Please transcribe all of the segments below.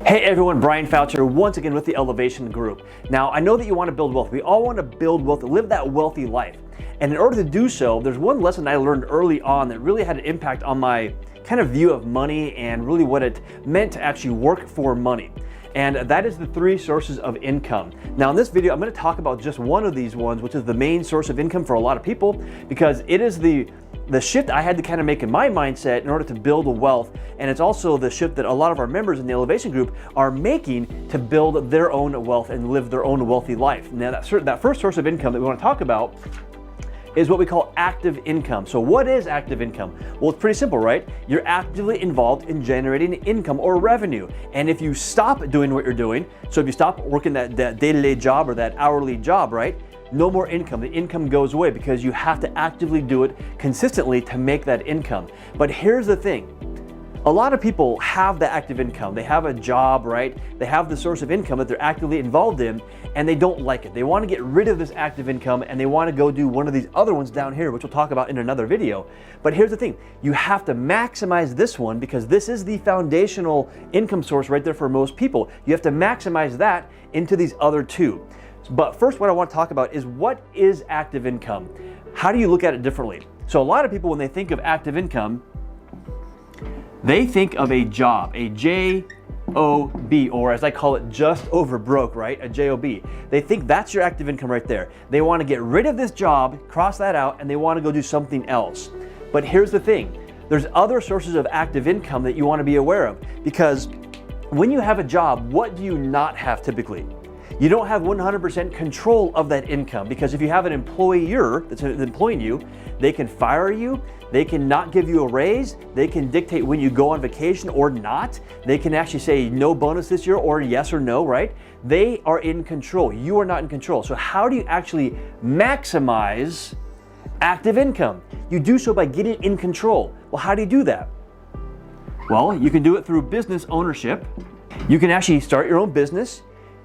Hey everyone, Brian Foucher once again with the Elevation Group. Now, I know that you want to build wealth. We all want to build wealth, live that wealthy life. And in order to do so, there's one lesson I learned early on that really had an impact on my kind of view of money and really what it meant to actually work for money. And that is the three sources of income. Now in this video, I'm going to talk about just one of these ones, which is the main source of income for a lot of people, because it is the shift I had to kind of make in my mindset in order to build a wealth. And it's also the shift that a lot of our members in the Elevation Group are making to build their own wealth and live their own wealthy life. Now that first source of income that we want to talk about is what we call active income. So what is active income? Well, it's pretty simple, right? You're actively involved in generating income or revenue. And if you stop doing what you're doing, so if you stop working that day-to-day job or that hourly job, right? No more income. The income goes away because you have to actively do it consistently to make that income. But here's the thing. A lot of people have the active income. They have a job, right? They have the source of income that they're actively involved in, and they don't like it. They want to get rid of this active income and they want to go do one of these other ones down here, which we'll talk about in another video. But here's the thing. You have to maximize this one because this is the foundational income source right there for most people. You have to maximize that into these other two. But first, what I want to talk about is what is active income? How do you look at it differently? So a lot of people, when they think of active income, they think of a job, a J-O-B, or as I call it, just over broke, right? A J-O-B. They think that's your active income right there. They want to get rid of this job, cross that out, and they want to go do something else. But here's the thing. There's other sources of active income that you want to be aware of, because when you have a job, what do you not have typically? You don't have 100% control of that income, because if you have an employer that's employing you, they can fire you, they can not give you a raise, they can dictate when you go on vacation or not, they can actually say no bonus this year or yes or no, right? They are in control. You are not in control. So how do you actually maximize active income? You do so by getting in control. Well, how do you do that? Well, you can do it through business ownership. You can actually start your own business.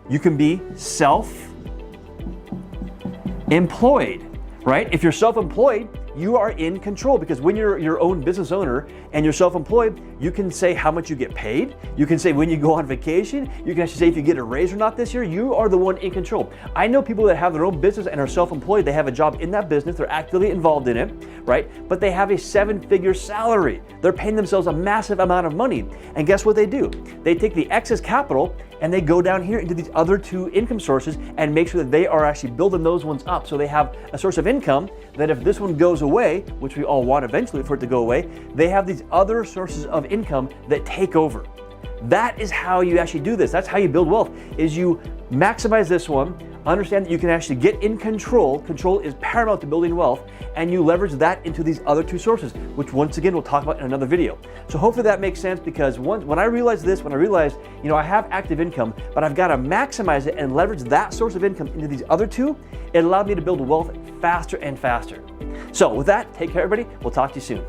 You can be self-employed, right? If you're self-employed, you are in control, because when you're your own business owner and you're self-employed, you can say how much you get paid. You can say when you go on vacation. You can actually say if you get a raise or not this year. You are the one in control. I know people that have their own business and are self-employed. They have a job in that business. They're actively involved in it, right? But they have a 7-figure salary. They're paying themselves a massive amount of money. And guess what they do? They take the excess capital and they go down here into these other two income sources and make sure that they are actually building those ones up. So they have a source of income that if this one goes away, which we all want eventually for it to go away, they have these other sources of income that take over. That is how you actually do this. That's how you build wealth, is you maximize this one, understand that you can actually get in control. Control is paramount to building wealth, and you leverage that into these other two sources, which once again we'll talk about in another video. So hopefully that makes sense, because when I realized this, when I realized, I have active income, but I've got to maximize it and leverage that source of income into these other two, it allowed me to build wealth faster and faster. So with that, take care everybody. We'll talk to you soon.